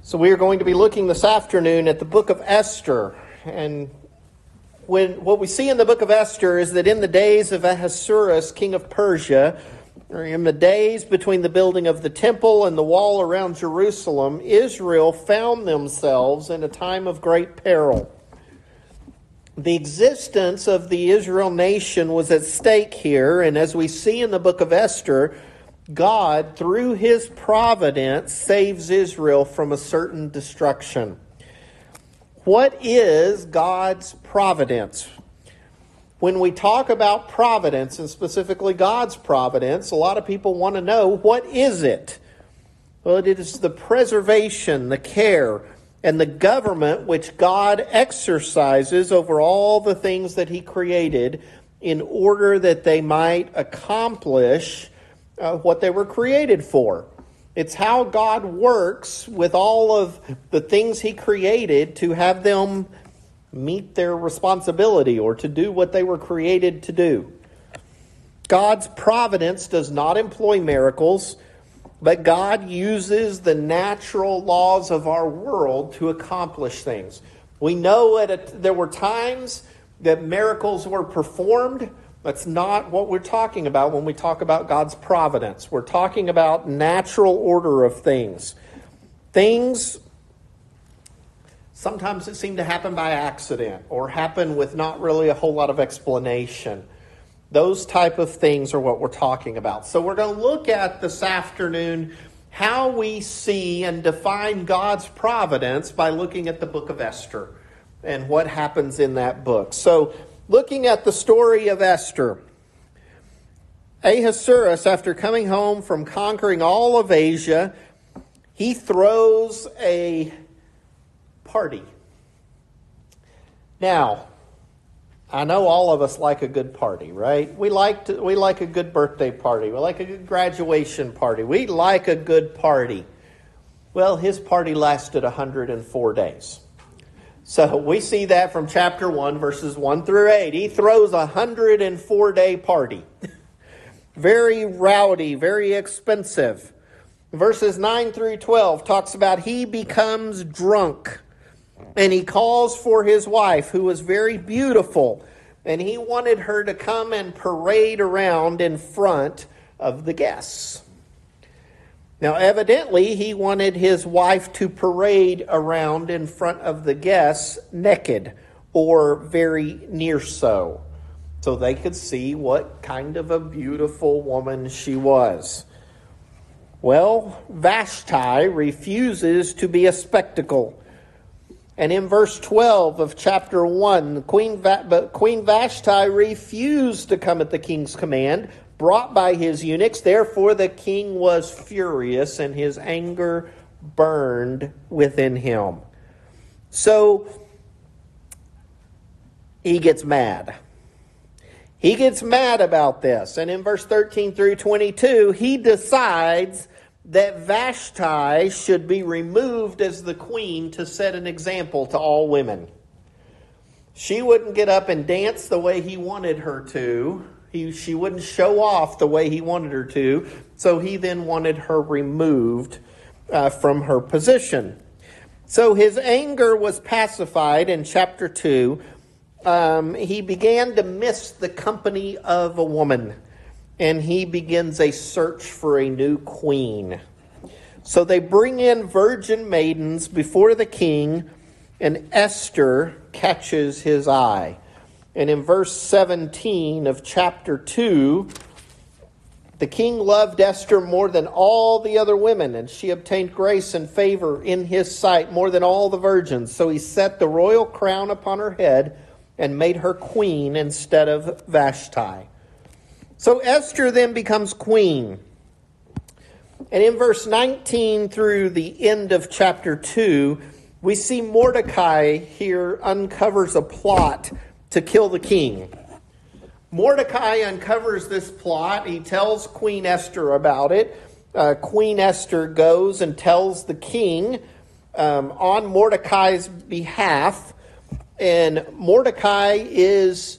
So we are going to be looking this afternoon at the book of Esther. And what we see in the book of Esther is that in the days of Ahasuerus, king of Persia, or in the days between the building of the temple and the wall around Jerusalem, Israel found themselves in a time of great peril. The existence of the Israel nation was at stake here, and as we see in the book of Esther, God, through his providence, saves Israel from a certain destruction. What is God's providence? When we talk about providence, and specifically God's providence, a lot of people want to know, what is it? Well, it is the preservation, the care, and the government which God exercises over all the things that he created in order that they might accomplish what they were created for. It's how God works with all of the things he created to have them meet their responsibility or to do what they were created to do. God's providence does not employ miracles, but God uses the natural laws of our world to accomplish things. We know there were times that miracles were performed. That's not what we're talking about when we talk about God's providence. We're talking about natural order of things. Things, sometimes that seem to happen by accident or happen with not really a whole lot of explanation. Those type of things are what we're talking about. So we're going to look at this afternoon how we see and define God's providence by looking at the book of Esther and what happens in that book. So looking at the story of Esther, Ahasuerus, after coming home from conquering all of Asia, he throws a party. Now, I know all of us like a good party, right? We like a good birthday party. We like a good graduation party. We like a good party. Well, his party lasted 104 days. So we see that from chapter 1, verses 1 through 8. He throws a 104-day party. Very rowdy, very expensive. Verses 9 through 12 talks about he becomes drunk. And he calls for his wife, who was very beautiful. And he wanted her to come and parade around in front of the guests. Now, evidently, he wanted his wife to parade around in front of the guests naked or very near so they could see what kind of a beautiful woman she was. Well, Vashti refuses to be a spectacle. And in verse 12 of chapter 1, Queen Vashti refused to come at the king's command, brought by his eunuchs. Therefore the king was furious, and his anger burned within him. So he gets mad. He gets mad about this. And in verse 13 through 22, he decides that Vashti should be removed as the queen to set an example to all women. She wouldn't get up and dance the way he wanted her to. She wouldn't show off the way he wanted her to. So he then wanted her removed from her position. So his anger was pacified in chapter 2. He began to miss the company of a woman. And he begins a search for a new queen. So they bring in virgin maidens before the king, and Esther catches his eye. And in verse 17 of chapter 2, the king loved Esther more than all the other women, and she obtained grace and favor in his sight more than all the virgins. So he set the royal crown upon her head and made her queen instead of Vashti. So Esther then becomes queen. And in verse 19 through the end of chapter 2, we see Mordecai here uncovers a plot to kill the king. Mordecai uncovers this plot. He tells Queen Esther about it. Queen Esther goes and tells the king on Mordecai's behalf. And Mordecai is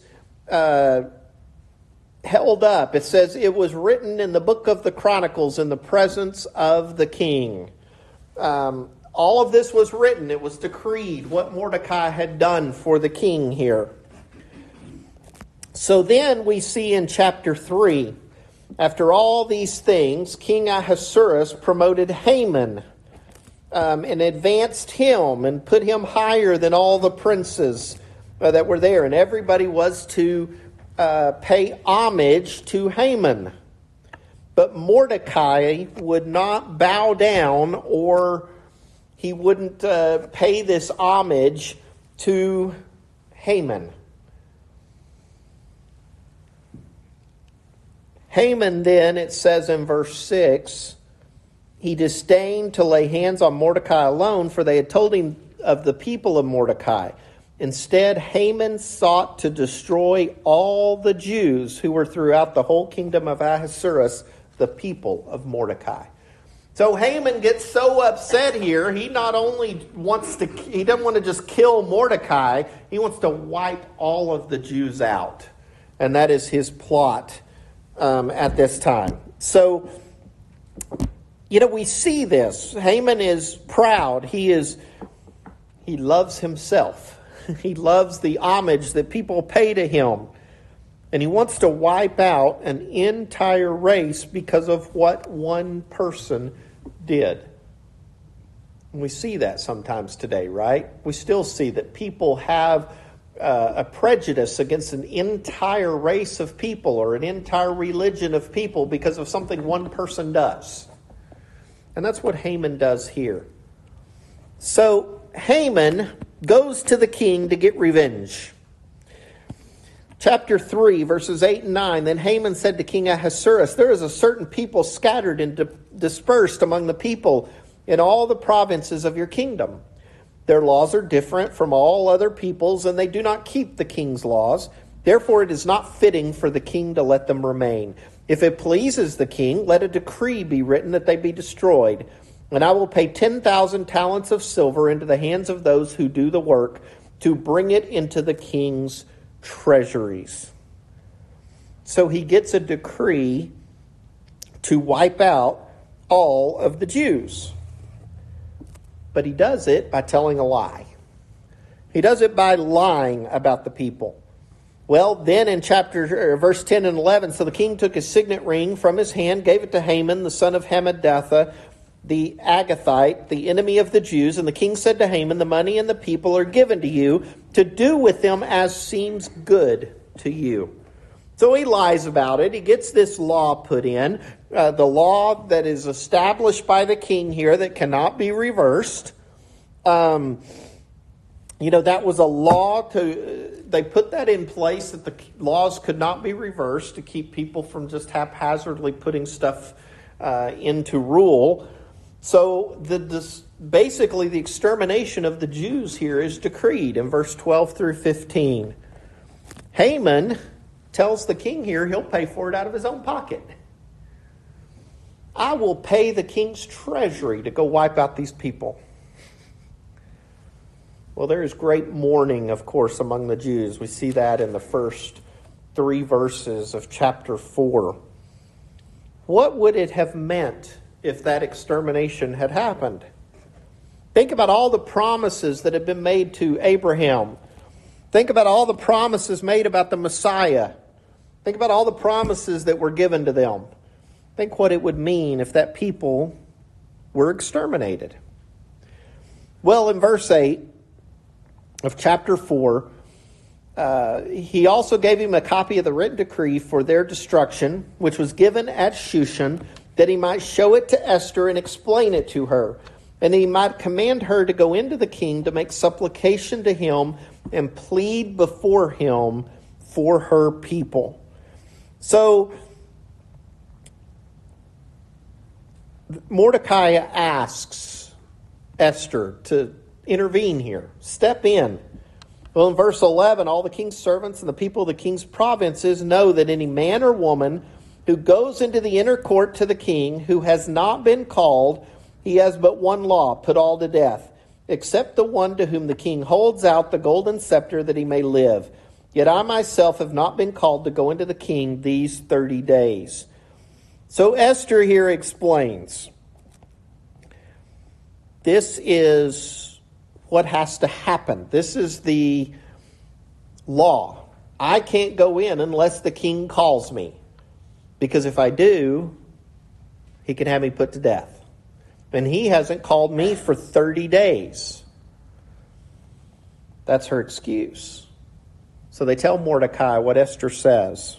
held up. It says it was written in the book of the Chronicles in the presence of the king. all of this was written. It was decreed what Mordecai had done for the king here. So then we see in chapter 3, after all these things, King Ahasuerus promoted Haman and advanced him and put him higher than all the princes that were there. And everybody was to pay homage to Haman. But Mordecai would not bow down, or he wouldn't pay this homage to Haman. Haman then, it says in verse 6, he disdained to lay hands on Mordecai alone, for they had told him of the people of Mordecai. Instead, Haman sought to destroy all the Jews who were throughout the whole kingdom of Ahasuerus, the people of Mordecai. So Haman gets so upset here, he not only he doesn't want to just kill Mordecai, he wants to wipe all of the Jews out. And that is his plot at this time. So, we see this. Haman is proud. He loves himself. He loves the homage that people pay to him. And he wants to wipe out an entire race because of what one person did. And we see that sometimes today, right? We still see that people have a prejudice against an entire race of people or an entire religion of people because of something one person does. And that's what Haman does here. So Haman goes to the king to get revenge. Chapter 3, verses 8 and 9. Then Haman said to King Ahasuerus, there is a certain people scattered and dispersed among the people in all the provinces of your kingdom. Their laws are different from all other peoples, and they do not keep the king's laws. Therefore it is not fitting for the king to let them remain. If it pleases the king, let a decree be written that they be destroyed. And I will pay 10,000 talents of silver into the hands of those who do the work, to bring it into the king's treasuries. So he gets a decree to wipe out all of the Jews. But he does it by telling a lie. He does it by lying about the people. Well, then in verse 10 and 11, so the king took his signet ring from his hand, gave it to Haman, the son of Hammedatha, the Agathite, the enemy of the Jews. And the king said to Haman, the money and the people are given to you to do with them as seems good to you. So he lies about it. He gets this law put in, the law that is established by the king here that cannot be reversed. That was a law they put that in place that the laws could not be reversed to keep people from just haphazardly putting stuff into rule. So basically the extermination of the Jews here is decreed in verse 12 through 15. Haman tells the king here he'll pay for it out of his own pocket. I will pay the king's treasury to go wipe out these people. Well, there is great mourning, of course, among the Jews. We see that in the first 3 verses of chapter 4. What would it have meant if that extermination had happened? Think about all the promises that have been made to Abraham. Think about all the promises made about the Messiah. Think about all the promises that were given to them. Think what it would mean if that people were exterminated. Well, in verse 8 of chapter 4, he also gave him a copy of the written decree for their destruction, which was given at Shushan, that he might show it to Esther and explain it to her, and he might command her to go into the king to make supplication to him and plead before him for her people. So Mordecai asks Esther to intervene here, step in. Well, in verse 11, all the king's servants and the people of the king's provinces know that any man or woman who goes into the inner court to the king, who has not been called, he has but one law, put all to death, except the one to whom the king holds out the golden scepter that he may live. Yet I myself have not been called to go into the king these 30 days. So Esther here explains. this is what has to happen. This is the law. I can't go in unless the king calls me. Because if I do, he can have me put to death. And he hasn't called me for 30 days. That's her excuse. So they tell Mordecai what Esther says.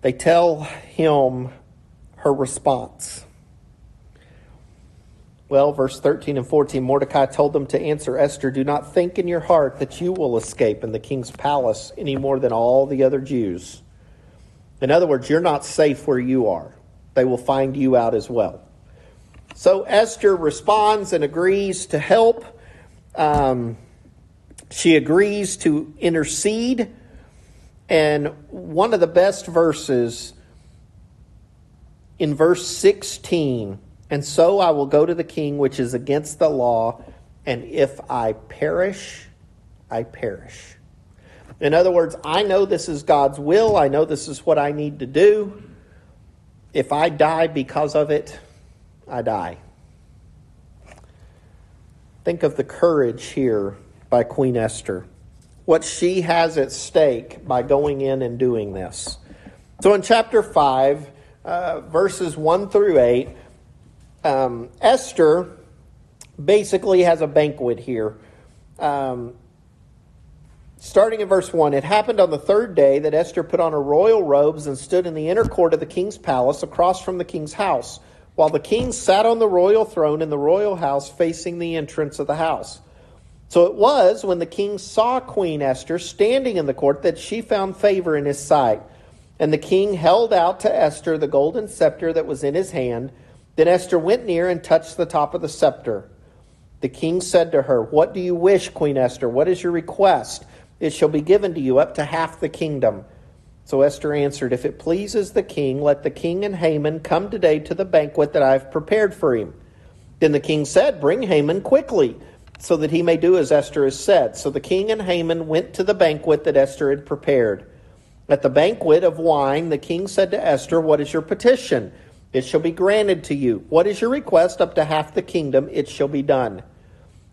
They tell him her response. Well, verse 13 and 14, Mordecai told them to answer Esther, "Do not think in your heart that you will escape in the king's palace any more than all the other Jews." In other words, you're not safe where you are. They will find you out as well. So Esther responds and agrees to help. She agrees to intercede. And one of the best verses in verse 16, "And so I will go to the king, which is against the law, and if I perish, I perish." In other words, I know this is God's will. I know this is what I need to do. If I die because of it, I die. Think of the courage here by Queen Esther. What she has at stake by going in and doing this. So in chapter 5, verses 1 through 8, Esther basically has a banquet here. Starting in verse 1, "It happened on the third day that Esther put on her royal robes and stood in the inner court of the king's palace across from the king's house, while the king sat on the royal throne in the royal house facing the entrance of the house. So it was when the king saw Queen Esther standing in the court that she found favor in his sight. And the king held out to Esther the golden scepter that was in his hand. Then Esther went near and touched the top of the scepter. The king said to her, 'What do you wish, Queen Esther? What is your request? It shall be given to you up to half the kingdom.' So Esther answered, 'If it pleases the king, let the king and Haman come today to the banquet that I have prepared for him.' Then the king said, 'Bring Haman quickly, so that he may do as Esther has said.' So the king and Haman went to the banquet that Esther had prepared. At the banquet of wine, the king said to Esther, 'What is your petition? It shall be granted to you. What is your request? Up to half the kingdom, it shall be done.'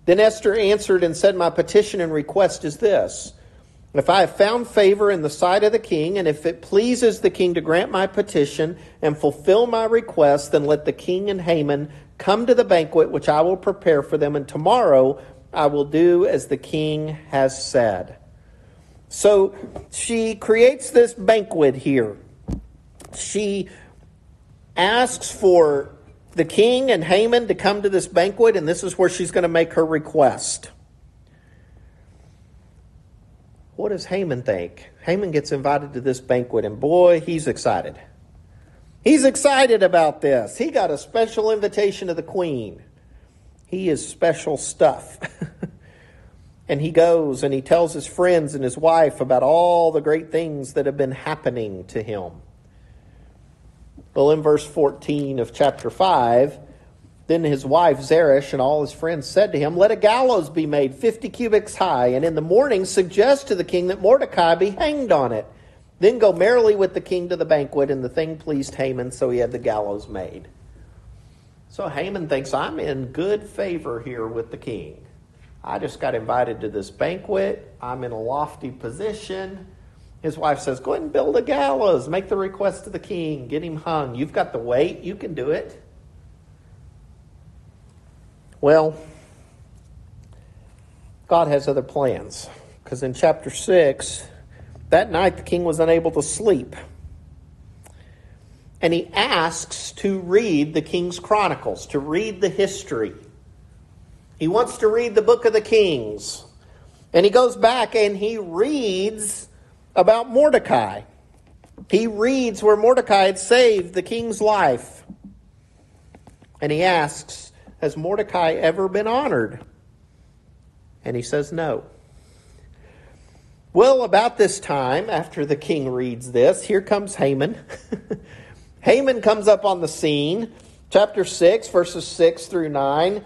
Then Esther answered and said, 'My petition and request is this. If I have found favor in the sight of the king, and if it pleases the king to grant my petition and fulfill my request, then let the king and Haman come to the banquet which I will prepare for them, and tomorrow I will do as the king has said.'" So she creates this banquet here. She asks for the king and Haman to come to this banquet, and this is where she's going to make her request. What does Haman think? Haman gets invited to this banquet, and boy, he's excited. He's excited about this. He got a special invitation of the queen. He is special stuff. And he goes and he tells his friends and his wife about all the great things that have been happening to him. Well, in verse 14 of chapter 5, then his wife Zeresh and all his friends said to him, "Let a gallows be made 50 cubits high, and in the morning suggest to the king that Mordecai be hanged on it. Then go merrily with the king to the banquet." And the thing pleased Haman, so he had the gallows made. So Haman thinks, I'm in good favor here with the king. I just got invited to this banquet. I'm in a lofty position. His wife says, "Go ahead and build a gallows. Make the request to the king. Get him hung. You've got the weight. You can do it." Well, God has other plans. Because in chapter 6, that night the king was unable to sleep. And he asks to read the King's Chronicles, to read the history. He wants to read the book of the Kings. And he goes back and he reads about Mordecai. He reads where Mordecai had saved the king's life. And he asks, has Mordecai ever been honored? And he says no. Well, about this time, after the king reads this, here comes Haman. Haman comes up on the scene. Chapter 6, verses 6 through 9.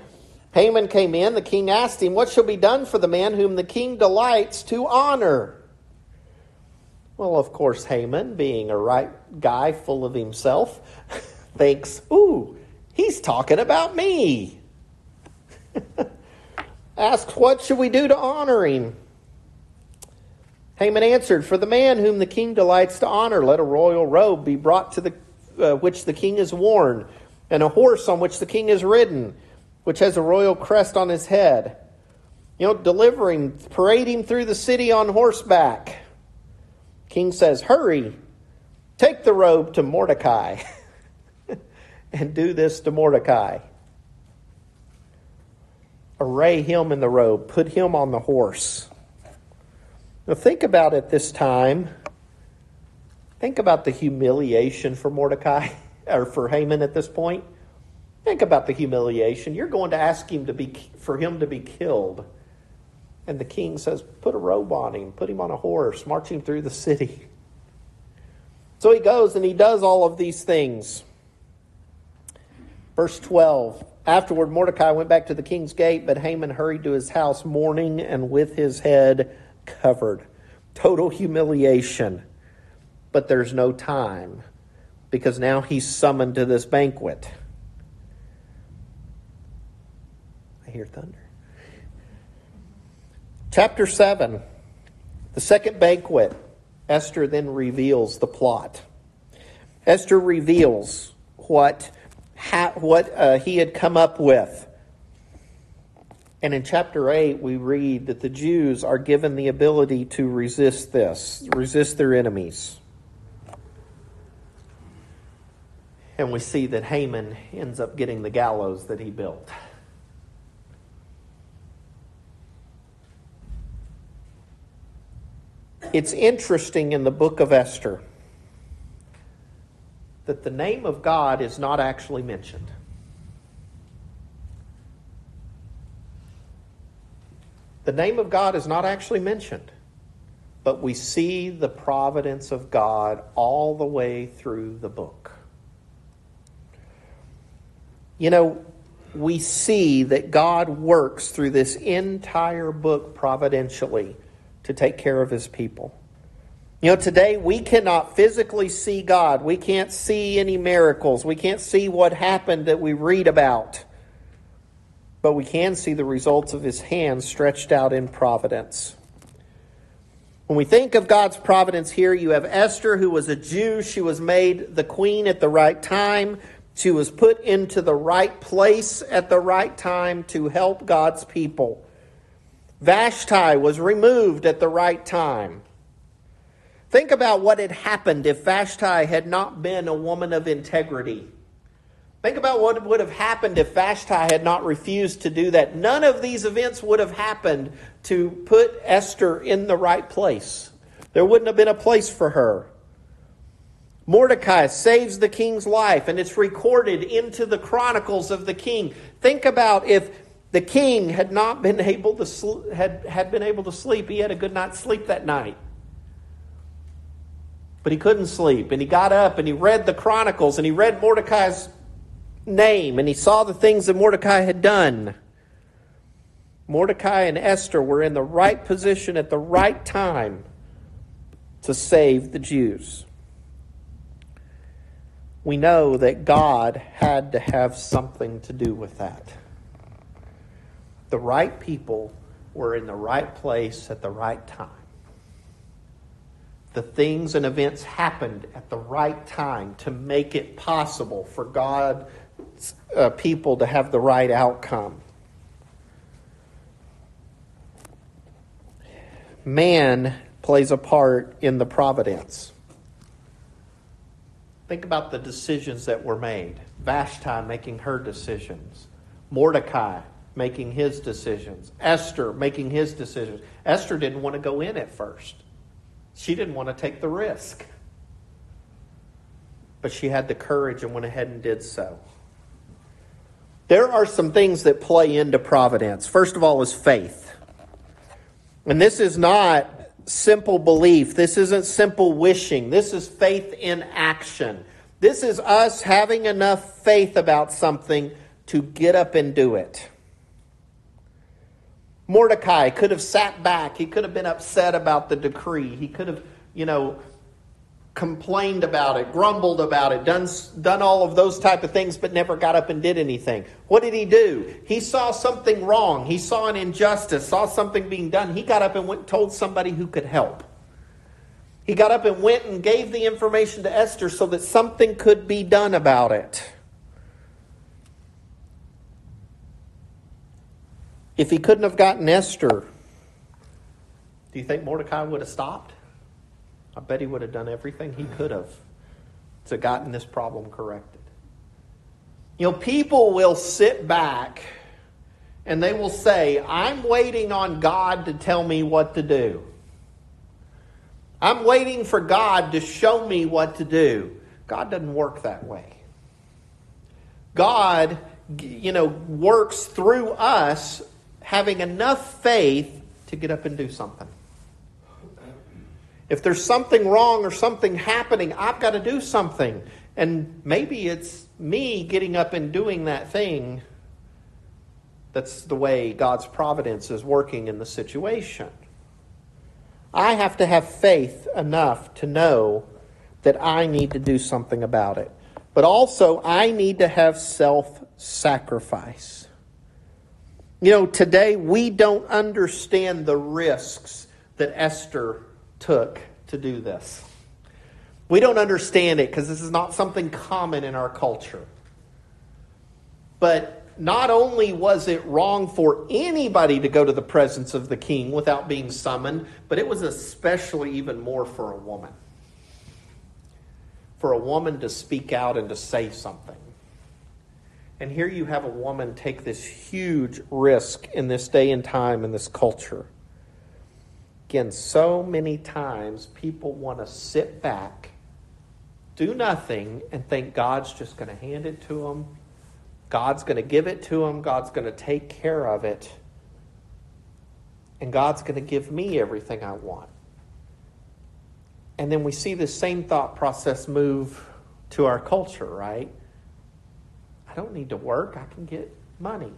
Haman came in. The king asked him, "What shall be done for the man whom the king delights to honor?" Well, of course, Haman, being a right guy full of himself, thinks, "Ooh, he's talking about me. Asks, what should we do to honor him? Haman answered, for the man whom the king delights to honor, let a royal robe be brought to the which the king is worn, and a horse on which the king is ridden, which has a royal crest on his head. Parade him through the city on horseback. King says, hurry, take the robe to Mordecai, and do this to Mordecai. Array him in the robe, put him on the horse. Now think about it this time. Think about the humiliation for Mordecai, or for Haman at this point. Think about the humiliation. You're going to ask him for him to be killed. And the king says, put a robe on him, put him on a horse, march him through the city. So he goes and he does all of these things. Verse 12. Afterward, Mordecai went back to the king's gate, but Haman hurried to his house mourning and with his head covered. Total humiliation. But there's no time, because now he's summoned to this banquet. I hear thunder. Chapter 7, the second banquet. Esther then reveals the plot. Esther reveals what he had come up with. And in chapter 8, we read that the Jews are given the ability to resist their enemies. And we see that Haman ends up getting the gallows that he built. It's interesting in the book of Esther that the name of God is not actually mentioned. The name of God is not actually mentioned, but we see the providence of God all the way through the book. We see that God works through this entire book providentially to take care of his people. Today we cannot physically see God. We can't see any miracles. We can't see what happened that we read about. But we can see the results of his hand stretched out in providence. When we think of God's providence here, you have Esther, who was a Jew. She was made the queen at the right time. She was put into the right place at the right time to help God's people. Vashti was removed at the right time. Think about what had happened if Vashti had not been a woman of integrity. Think about what would have happened if Vashti had not refused to do that. None of these events would have happened to put Esther in the right place. There wouldn't have been a place for her. Mordecai saves the king's life, and it's recorded into the chronicles of the king. Think about if the king had not been able to had been able to sleep. He had a good night's sleep that night. But he couldn't sleep, and he got up and he read the chronicles, and he read Mordecai's name, and he saw the things that Mordecai had done. Mordecai and Esther were in the right position at the right time to save the Jews. We know that God had to have something to do with that. The right people were in the right place at the right time. The things and events happened at the right time to make it possible for God's people to have the right outcome. Man plays a part in the providence. Think about the decisions that were made. Vashti making her decisions. Mordecai making his decisions. Esther making his decisions. Esther didn't want to go in at first. She didn't want to take the risk. But she had the courage and went ahead and did so. There are some things that play into providence. First of all is faith. And this is not simple belief. This isn't simple wishing. This is faith in action. This is us having enough faith about something to get up and do it. Mordecai could have sat back. He could have been upset about the decree. He could have, complained about it, grumbled about it, done all of those type of things, but never got up and did anything. What did he do? He saw something wrong. He saw an injustice, saw something being done. He got up and went and told somebody who could help. He got up and went and gave the information to Esther so that something could be done about it. If he couldn't have gotten Esther, do you think Mordecai would have stopped? I bet he would have done everything he could have to gotten this problem corrected. You know, people will sit back and they will say, I'm waiting on God to tell me what to do. I'm waiting for God to show me what to do. God doesn't work that way. God, works through us having enough faith to get up and do something. If there's something wrong or something happening, I've got to do something. And maybe it's me getting up and doing that thing. That's the way God's providence is working in the situation. I have to have faith enough to know that I need to do something about it. But also, I need to have self-sacrifice. Today we don't understand the risks that Esther took to do this. We don't understand it because this is not something common in our culture. But not only was it wrong for anybody to go to the presence of the king without being summoned, but it was especially even more for a woman. For a woman to speak out and to say something. And here you have a woman take this huge risk in this day and time in this culture. Again, so many times people want to sit back, do nothing, and think God's just going to hand it to them. God's going to give it to them. God's going to take care of it. And God's going to give me everything I want. And then we see this same thought process move to our culture, right? I don't need to work. I can get money.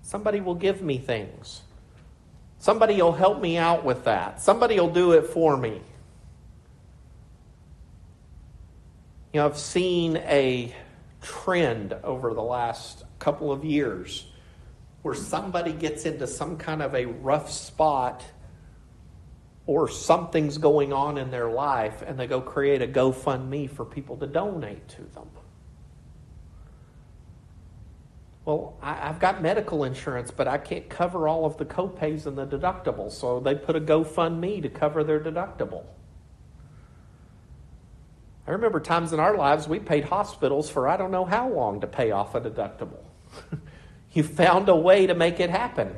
Somebody will give me things. Somebody will help me out with that. Somebody will do it for me. I've seen a trend over the last couple of years where somebody gets into some kind of a rough spot or something's going on in their life and they go create a GoFundMe for people to donate to them. Well, I've got medical insurance, but I can't cover all of the copays and the deductibles. So they put a GoFundMe to cover their deductible. I remember times in our lives we paid hospitals for I don't know how long to pay off a deductible. You found a way to make it happen.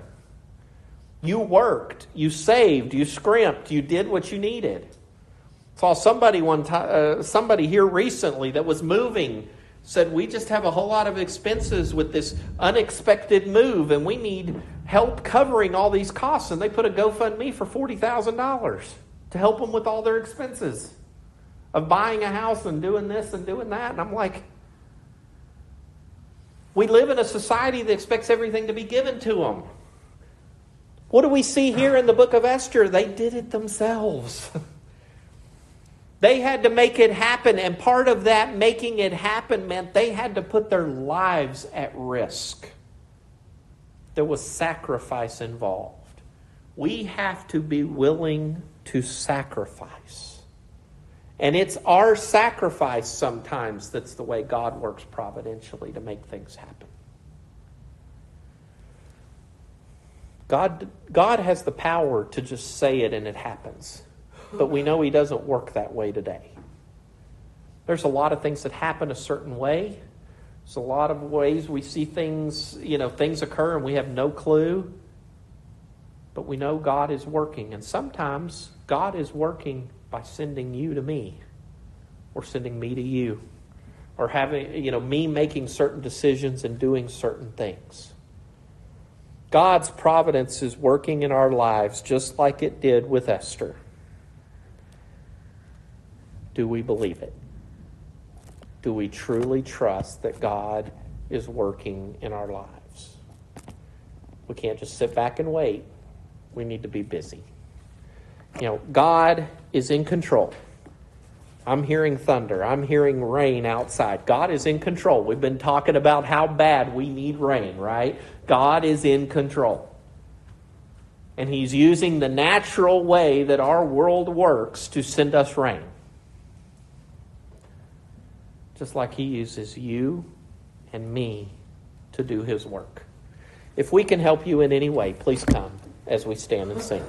You worked, you saved, you scrimped, you did what you needed. Saw somebody somebody here recently that was moving said, we just have a whole lot of expenses with this unexpected move and we need help covering all these costs. And they put a GoFundMe for $40,000 to help them with all their expenses of buying a house and doing this and doing that. And I'm like, we live in a society that expects everything to be given to them. What do we see here in the book of Esther? They did it themselves. They had to make it happen, and part of that making it happen meant they had to put their lives at risk. There was sacrifice involved. We have to be willing to sacrifice. And it's our sacrifice sometimes that's the way God works providentially to make things happen. God has the power to just say it and it happens. But we know He doesn't work that way today. There's a lot of things that happen a certain way. There's a lot of ways we see things, things occur and we have no clue. But we know God is working. And sometimes God is working by sending you to me. Or sending me to you. Or having, me making certain decisions and doing certain things. God's providence is working in our lives just like it did with Esther. Do we believe it? Do we truly trust that God is working in our lives? We can't just sit back and wait. We need to be busy. God is in control. I'm hearing thunder. I'm hearing rain outside. God is in control. We've been talking about how bad we need rain, right? God is in control. And He's using the natural way that our world works to send us rain. Just like He uses you and me to do His work. If we can help you in any way, please come as we stand and sing.